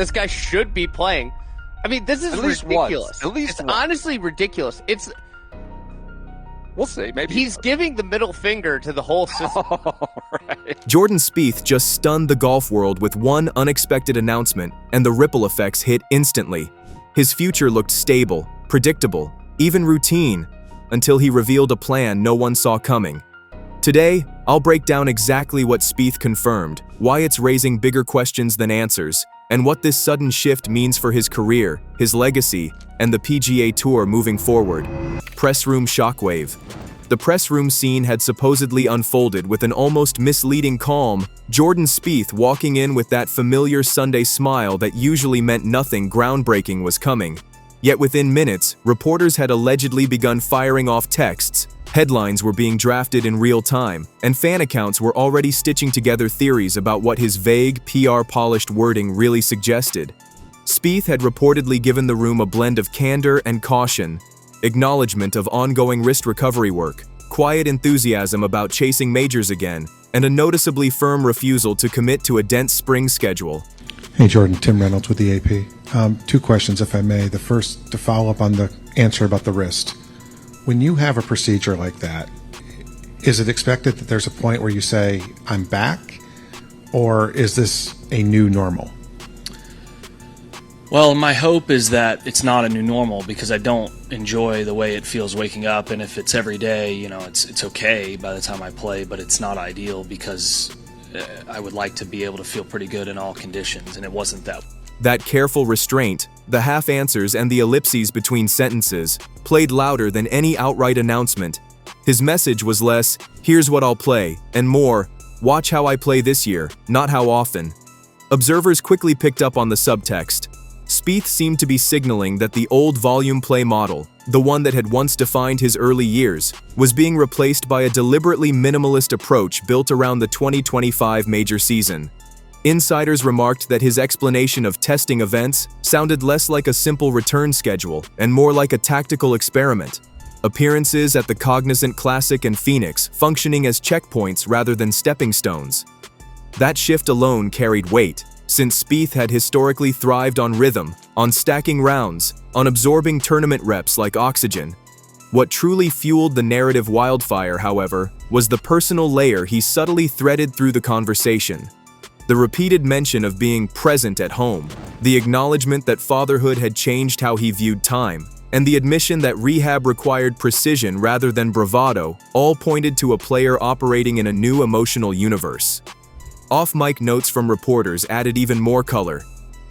this guy should be playing. I mean, this is ridiculous. At least it's once. honestly ridiculous. We'll see. Maybe he's giving the middle finger to the whole system. Right. Jordan Spieth just stunned the golf world with one unexpected announcement, and the ripple effects hit instantly. His future looked stable, predictable, even routine, until he revealed a plan no one saw coming. Today, I'll break down exactly what Spieth confirmed, why it's raising bigger questions than answers, and what this sudden shift means for his career, his legacy, and the PGA Tour moving forward. Press room shockwave. The press room scene had supposedly unfolded with an almost misleading calm, Jordan Spieth walking in with that familiar Sunday smile that usually meant nothing groundbreaking was coming. Yet within minutes, reporters had allegedly begun firing off texts, headlines were being drafted in real time, and fan accounts were already stitching together theories about what his vague, PR-polished wording really suggested. Spieth had reportedly given the room a blend of candor and caution, acknowledgement of ongoing wrist recovery work, quiet enthusiasm about chasing majors again, and a noticeably firm refusal to commit to a dense spring schedule. Hey Jordan, Tim Reynolds with the AP. 2 questions if I may. The first, to follow up on the answer about the wrist. When you have a procedure like that, is it expected that there's a point where you say, I'm back? Or is this a new normal? Well, my hope is that it's not a new normal, because I don't enjoy the way it feels waking up, and if it's every day, it's okay by the time I play, but it's not ideal because I would like to be able to feel pretty good in all conditions, and it wasn't that. That careful restraint, the half answers and the ellipses between sentences, played louder than any outright announcement. His message was less, here's what I'll play, and more, watch how I play this year, not how often. Observers quickly picked up on the subtext. Spieth seemed to be signaling that the old volume play model, the one that had once defined his early years, was being replaced by a deliberately minimalist approach built around the 2025 major season. Insiders remarked that his explanation of testing events sounded less like a simple return schedule and more like a tactical experiment. Appearances at the Cognizant Classic and Phoenix functioning as checkpoints rather than stepping stones. That shift alone carried weight, since Spieth had historically thrived on rhythm, on stacking rounds, on absorbing tournament reps like oxygen. What truly fueled the narrative wildfire, however, was the personal layer he subtly threaded through the conversation. The repeated mention of being present at home, the acknowledgement that fatherhood had changed how he viewed time, and the admission that rehab required precision rather than bravado, all pointed to a player operating in a new emotional universe. Off-mic notes from reporters added even more color.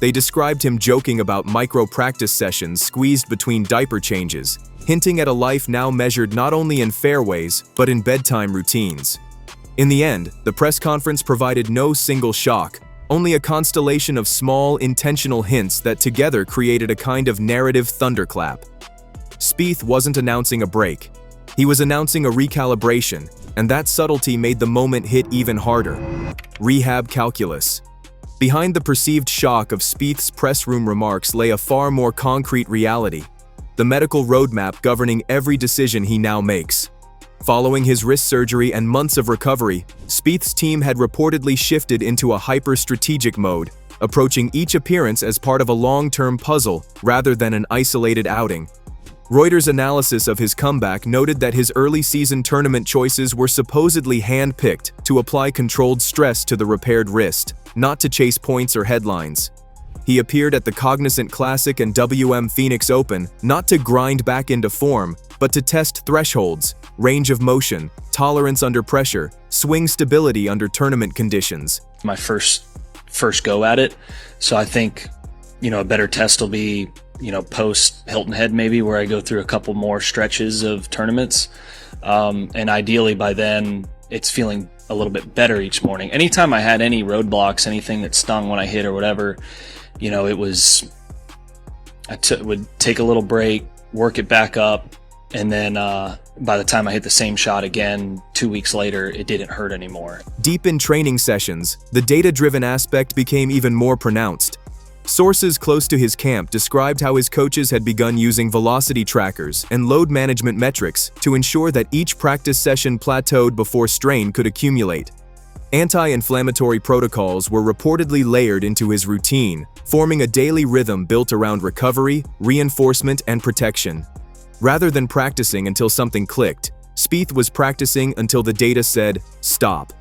They described him joking about micro-practice sessions squeezed between diaper changes, hinting at a life now measured not only in fairways, but in bedtime routines. In the end, the press conference provided no single shock, only a constellation of small, intentional hints that together created a kind of narrative thunderclap. Spieth wasn't announcing a break. He was announcing a recalibration, and that subtlety made the moment hit even harder. Rehab calculus. Behind the perceived shock of Spieth's press room remarks lay a far more concrete reality, the medical roadmap governing every decision he now makes. Following his wrist surgery and months of recovery, Spieth's team had reportedly shifted into a hyper-strategic mode, approaching each appearance as part of a long-term puzzle rather than an isolated outing. Reuters' analysis of his comeback noted that his early season tournament choices were supposedly hand-picked to apply controlled stress to the repaired wrist, not to chase points or headlines. He appeared at the Cognizant Classic and WM Phoenix Open not to grind back into form, but to test thresholds, range of motion, tolerance under pressure, swing stability under tournament conditions. My first go at it, so I think, a better test will be, post Hilton Head maybe, where I go through a couple more stretches of tournaments, and ideally by then it's feeling a little bit better each morning. Anytime I had any roadblocks, anything that stung when I hit or whatever, it was, would take a little break, work it back up, and then by the time I hit the same shot again 2 weeks later, it didn't hurt anymore. Deep in training sessions, the data-driven aspect became even more pronounced. Sources close to his camp described how his coaches had begun using velocity trackers and load management metrics to ensure that each practice session plateaued before strain could accumulate. Anti-inflammatory protocols were reportedly layered into his routine, forming a daily rhythm built around recovery, reinforcement, and protection. Rather than practicing until something clicked, Spieth was practicing until the data said, stop.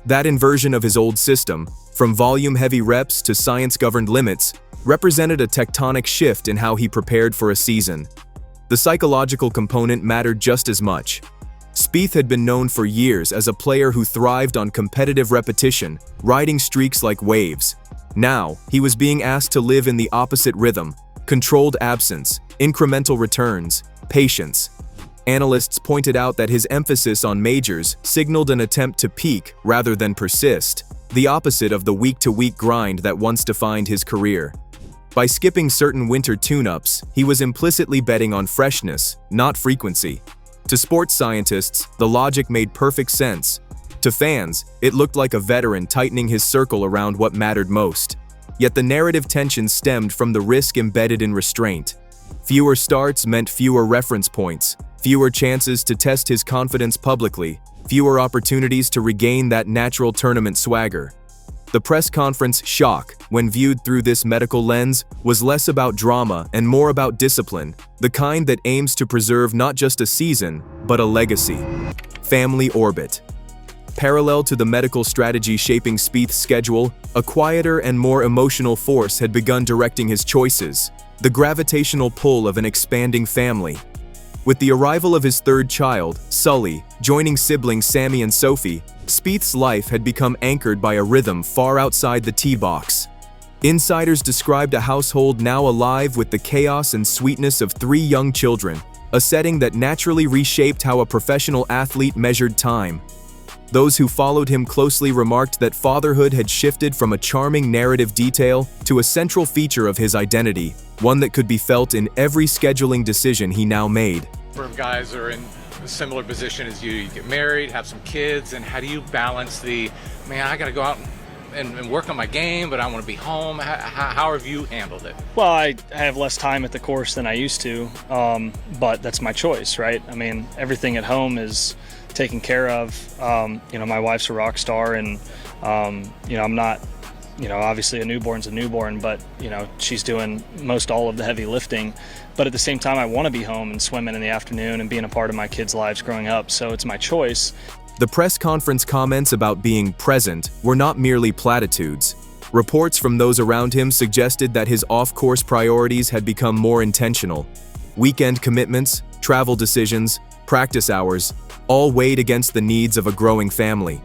That inversion of his old system, from volume-heavy reps to science-governed limits, represented a tectonic shift in how he prepared for a season. The psychological component mattered just as much. Spieth had been known for years as a player who thrived on competitive repetition, riding streaks like waves. Now, he was being asked to live in the opposite rhythm: controlled absence, incremental returns, patience. Analysts pointed out that his emphasis on majors signaled an attempt to peak rather than persist, the opposite of the week-to-week grind that once defined his career. By skipping certain winter tune-ups, he was implicitly betting on freshness, not frequency. To sports scientists, the logic made perfect sense. To fans, it looked like a veteran tightening his circle around what mattered most. Yet the narrative tension stemmed from the risk embedded in restraint. Fewer starts meant fewer reference points, fewer chances to test his confidence publicly, fewer opportunities to regain that natural tournament swagger. The press conference shock, when viewed through this medical lens, was less about drama and more about discipline, the kind that aims to preserve not just a season, but a legacy. Family orbit. Parallel to the medical strategy shaping Spieth's schedule, a quieter and more emotional force had begun directing his choices: the gravitational pull of an expanding family. With the arrival of his third child, Sully, joining siblings Sammy and Sophie, Spieth's life had become anchored by a rhythm far outside the tee box. Insiders described a household now alive with the chaos and sweetness of 3 young children, a setting that naturally reshaped how a professional athlete measured time. Those who followed him closely remarked that fatherhood had shifted from a charming narrative detail to a central feature of his identity, one that could be felt in every scheduling decision he now made. For guys who are in a similar position as you get married, have some kids, and how do you balance man, I gotta go out and work on my game, but I want to be home. How have you handled it? Well, I have less time at the course than I used to, but that's my choice, right? I mean, everything at home is taken care of. My wife's a rock star, and I'm not, obviously a newborn's a newborn, but she's doing most all of the heavy lifting. But at the same time, I want to be home and swimming in the afternoon and being a part of my kids' lives growing up, so it's my choice. The press conference comments about being present were not merely platitudes. Reports from those around him suggested that his off-course priorities had become more intentional. Weekend commitments, travel decisions, practice hours, all weighed against the needs of a growing family.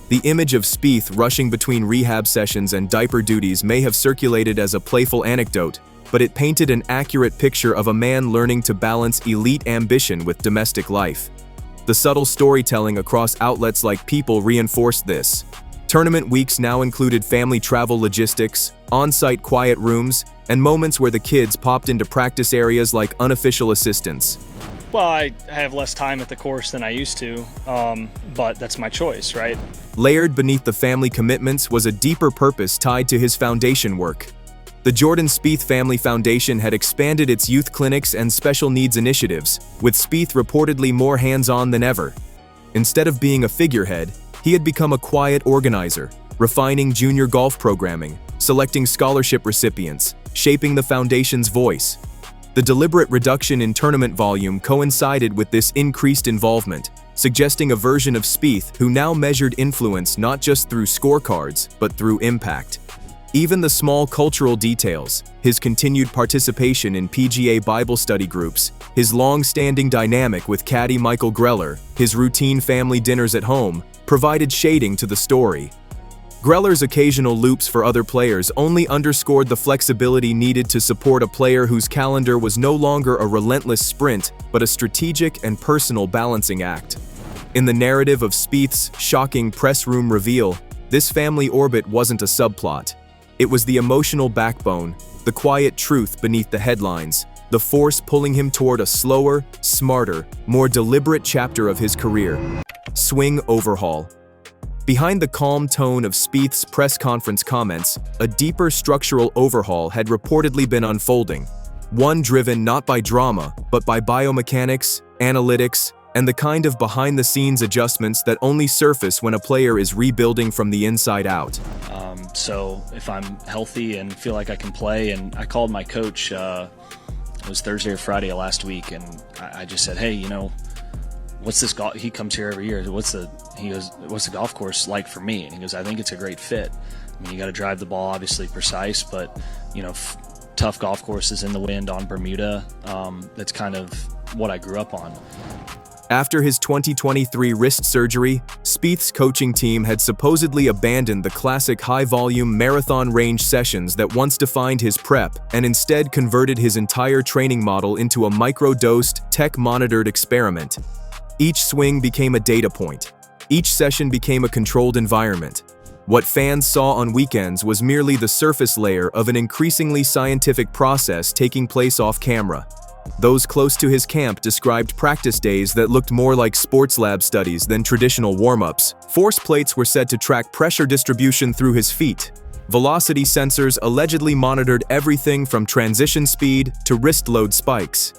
The image of Spieth rushing between rehab sessions and diaper duties may have circulated as a playful anecdote, but it painted an accurate picture of a man learning to balance elite ambition with domestic life. The subtle storytelling across outlets like People reinforced this. Tournament weeks now included family travel logistics, on-site quiet rooms, and moments where the kids popped into practice areas like unofficial assistants. Well, I have less time at the course than I used to, but that's my choice, right? Layered beneath the family commitments was a deeper purpose tied to his foundation work. The Jordan Spieth Family Foundation had expanded its youth clinics and special needs initiatives, with Spieth reportedly more hands-on than ever. Instead of being a figurehead, he had become a quiet organizer, refining junior golf programming, selecting scholarship recipients, shaping the foundation's voice. The deliberate reduction in tournament volume coincided with this increased involvement, suggesting a version of Spieth who now measured influence not just through scorecards, but through impact. Even the small cultural details, his continued participation in PGA Bible study groups, his long-standing dynamic with caddy Michael Greller, his routine family dinners at home, provided shading to the story. Greller's occasional loops for other players only underscored the flexibility needed to support a player whose calendar was no longer a relentless sprint, but a strategic and personal balancing act. In the narrative of Spieth's shocking press room reveal, this family orbit wasn't a subplot. It was the emotional backbone, the quiet truth beneath the headlines, the force pulling him toward a slower, smarter, more deliberate chapter of his career. Swing overhaul. Behind the calm tone of Spieth's press conference comments, a deeper structural overhaul had reportedly been unfolding, one driven not by drama, but by biomechanics, analytics, and the kind of behind-the-scenes adjustments that only surface when a player is rebuilding from the inside out. So if I'm healthy and feel like I can play, and I called my coach, it was Thursday or Friday of last week, and I just said, hey, what's this golf? He comes here every year. What's the golf course like for me? And he goes, I think it's a great fit. I mean, you got to drive the ball, obviously precise, but tough golf courses in the wind on Bermuda. That's kind of what I grew up on. After his 2023 wrist surgery, Spieth's coaching team had supposedly abandoned the classic high-volume marathon range sessions that once defined his prep and instead converted his entire training model into a micro-dosed, tech-monitored experiment. Each swing became a data point. Each session became a controlled environment. What fans saw on weekends was merely the surface layer of an increasingly scientific process taking place off camera. Those close to his camp described practice days that looked more like sports lab studies than traditional warm-ups. Force plates were said to track pressure distribution through his feet. Velocity sensors allegedly monitored everything from transition speed to wrist load spikes.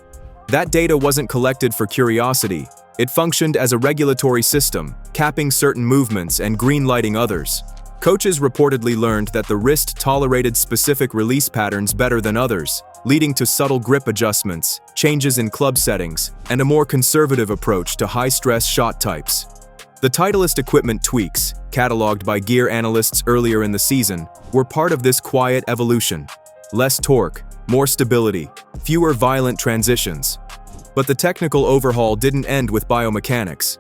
That data wasn't collected for curiosity. It functioned as a regulatory system, capping certain movements and green-lighting others. Coaches reportedly learned that the wrist tolerated specific release patterns better than others, leading to subtle grip adjustments, changes in club settings, and a more conservative approach to high-stress shot types. The Titleist equipment tweaks, cataloged by gear analysts earlier in the season, were part of this quiet evolution. Less torque, more stability, fewer violent transitions. But the technical overhaul didn't end with biomechanics.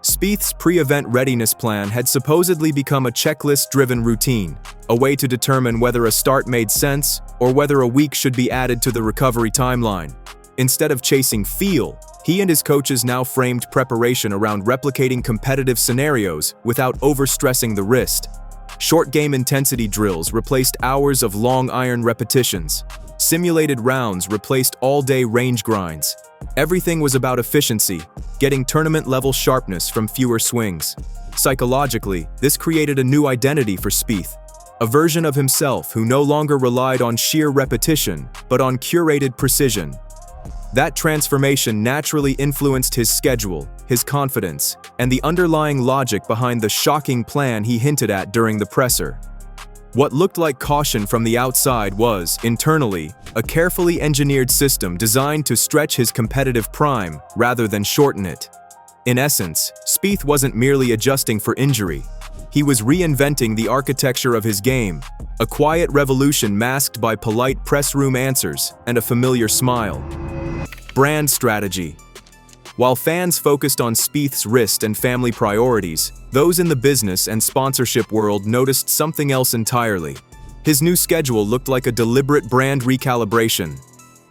Spieth's pre-event readiness plan had supposedly become a checklist-driven routine, a way to determine whether a start made sense or whether a week should be added to the recovery timeline. Instead of chasing feel, he and his coaches now framed preparation around replicating competitive scenarios without overstressing the wrist. Short game intensity drills replaced hours of long iron repetitions. Simulated rounds replaced all-day range grinds. Everything was about efficiency, getting tournament-level sharpness from fewer swings. Psychologically, this created a new identity for Spieth, a version of himself who no longer relied on sheer repetition, but on curated precision. That transformation naturally influenced his schedule, his confidence, and the underlying logic behind the shocking plan he hinted at during the presser. What looked like caution from the outside was, internally, a carefully engineered system designed to stretch his competitive prime rather than shorten it. In essence, Spieth wasn't merely adjusting for injury. He was reinventing the architecture of his game, a quiet revolution masked by polite press room answers and a familiar smile. Brand strategy. While fans focused on Spieth's wrist and family priorities, those in the business and sponsorship world noticed something else entirely. His new schedule looked like a deliberate brand recalibration.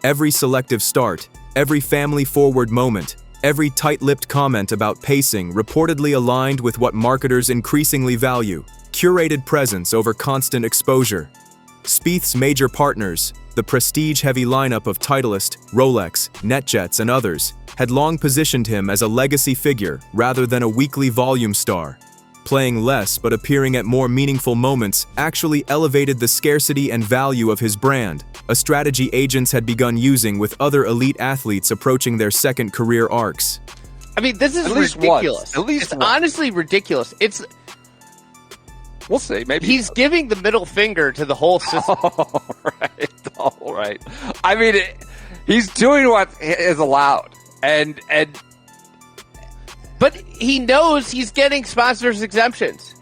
Every selective start, every family-forward moment, every tight-lipped comment about pacing reportedly aligned with what marketers increasingly value: curated presence over constant exposure. Spieth's major partners, the prestige-heavy lineup of Titleist, Rolex, NetJets, and others, had long positioned him as a legacy figure rather than a weekly volume star. Playing less but appearing at more meaningful moments actually elevated the scarcity and value of his brand, a strategy agents had begun using with other elite athletes approaching their second career arcs. I mean, this is ridiculous. It's honestly ridiculous. We'll see. Maybe he's giving the middle finger to the whole system. All right. I mean, he's doing what is allowed, but he knows he's getting sponsors exemptions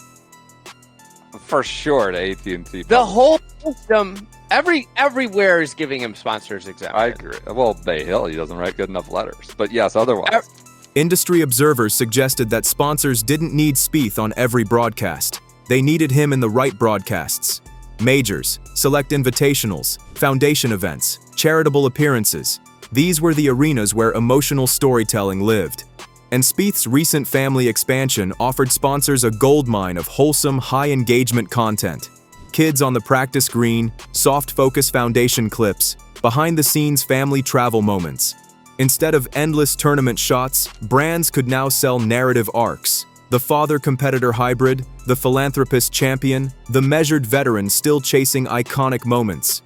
for sure. To AT&T, the whole system, everywhere is giving him sponsors exemptions. I agree. Well, Bay Hill, he doesn't write good enough letters, but yes, otherwise. Industry observers suggested that sponsors didn't need Spieth on every broadcast. They needed him in the right broadcasts. Majors, select invitationals, foundation events, charitable appearances. These were the arenas where emotional storytelling lived. And Spieth's recent family expansion offered sponsors a goldmine of wholesome, high-engagement content. Kids on the practice green, soft-focus foundation clips, behind-the-scenes family travel moments. Instead of endless tournament shots, brands could now sell narrative arcs. The father-competitor hybrid, the philanthropist champion, the measured veteran still chasing iconic moments.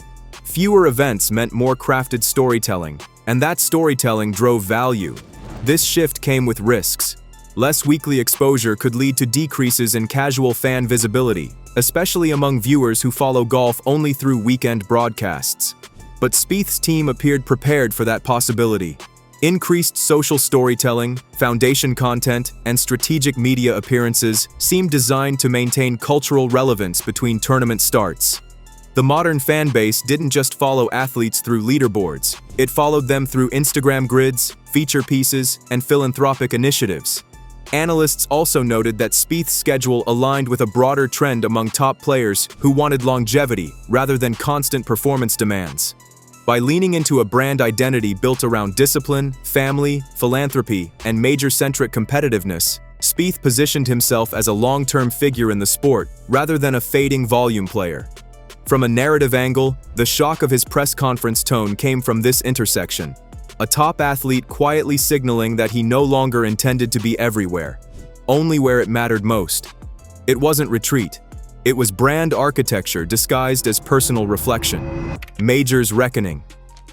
Fewer events meant more crafted storytelling, and that storytelling drove value. This shift came with risks. Less weekly exposure could lead to decreases in casual fan visibility, especially among viewers who follow golf only through weekend broadcasts. But Spieth's team appeared prepared for that possibility. Increased social storytelling, foundation content, and strategic media appearances seemed designed to maintain cultural relevance between tournament starts. The modern fan base didn't just follow athletes through leaderboards, it followed them through Instagram grids, feature pieces, and philanthropic initiatives. Analysts also noted that Spieth's schedule aligned with a broader trend among top players who wanted longevity rather than constant performance demands. By leaning into a brand identity built around discipline, family, philanthropy, and major-centric competitiveness, Spieth positioned himself as a long-term figure in the sport rather than a fading volume player. From a narrative angle, the shock of his press conference tone came from this intersection. A top athlete quietly signaling that he no longer intended to be everywhere, only where it mattered most. It wasn't retreat. It was brand architecture disguised as personal reflection. Majors reckoning.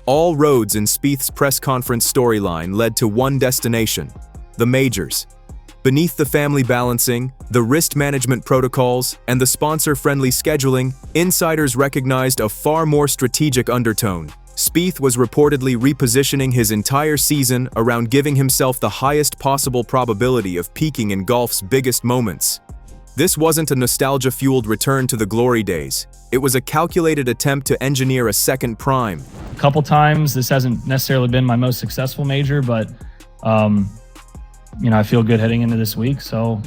All roads in Spieth's press conference storyline led to one destination: the majors. Beneath the family balancing, the wrist management protocols, and the sponsor-friendly scheduling, insiders recognized a far more strategic undertone. Spieth was reportedly repositioning his entire season around giving himself the highest possible probability of peaking in golf's biggest moments. This wasn't a nostalgia-fueled return to the glory days. It was a calculated attempt to engineer a second prime. A couple times, this hasn't necessarily been my most successful major, but I feel good heading into this week. So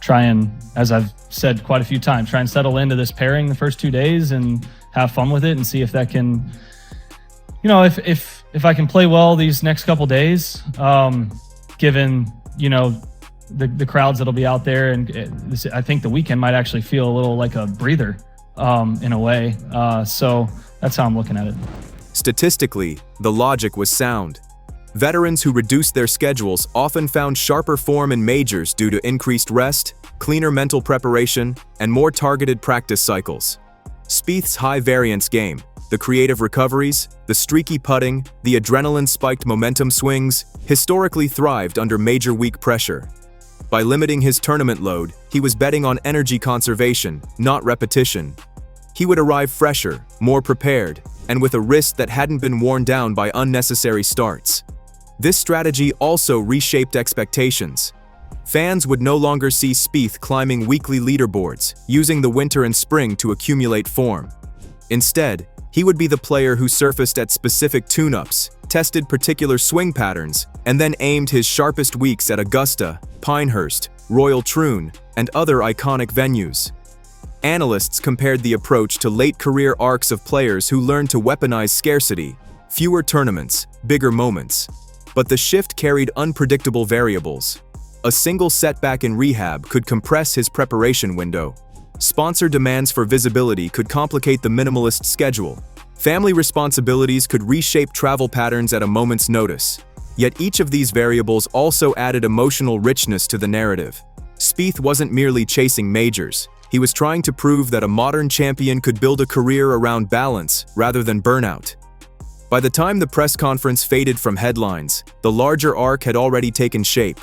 try and, as I've said quite a few times, try and settle into this pairing the first 2 days and have fun with it and see if that can, if I can play well these next couple days, given, the crowds that'll be out there. And I think the weekend might actually feel a little like a breather in a way. So that's how I'm looking at it. Statistically, the logic was sound. Veterans who reduced their schedules often found sharper form in majors due to increased rest, cleaner mental preparation, and more targeted practice cycles. Spieth's high-variance game, the creative recoveries, the streaky putting, the adrenaline-spiked momentum swings, historically thrived under major week pressure. By limiting his tournament load, he was betting on energy conservation, not repetition. He would arrive fresher, more prepared, and with a wrist that hadn't been worn down by unnecessary starts. This strategy also reshaped expectations. Fans would no longer see Spieth climbing weekly leaderboards, using the winter and spring to accumulate form. Instead, he would be the player who surfaced at specific tune-ups, tested particular swing patterns, and then aimed his sharpest weeks at Augusta, Pinehurst, Royal Troon, and other iconic venues. Analysts compared the approach to late career arcs of players who learned to weaponize scarcity, fewer tournaments, bigger moments. But the shift carried unpredictable variables. A single setback in rehab could compress his preparation window. Sponsor demands for visibility could complicate the minimalist schedule. Family responsibilities could reshape travel patterns at a moment's notice. Yet each of these variables also added emotional richness to the narrative. Spieth wasn't merely chasing majors. He was trying to prove that a modern champion could build a career around balance rather than burnout. By the time the press conference faded from headlines, the larger arc had already taken shape.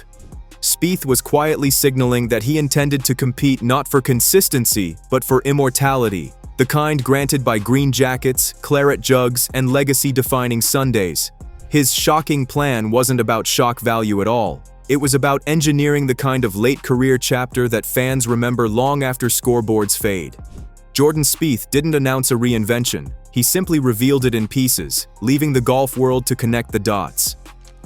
Spieth was quietly signaling that he intended to compete not for consistency, but for immortality, the kind granted by green jackets, claret jugs, and legacy-defining Sundays. His shocking plan wasn't about shock value at all. It was about engineering the kind of late-career chapter that fans remember long after scoreboards fade. Jordan Spieth didn't announce a reinvention. He simply revealed it in pieces, leaving the golf world to connect the dots.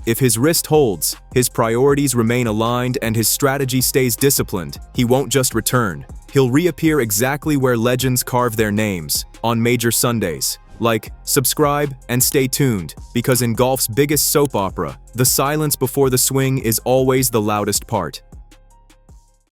If his wrist holds, his priorities remain aligned, and his strategy stays disciplined, he won't just return. He'll reappear exactly where legends carve their names, on major Sundays. Like, subscribe, and stay tuned, because in golf's biggest soap opera, the silence before the swing is always the loudest part.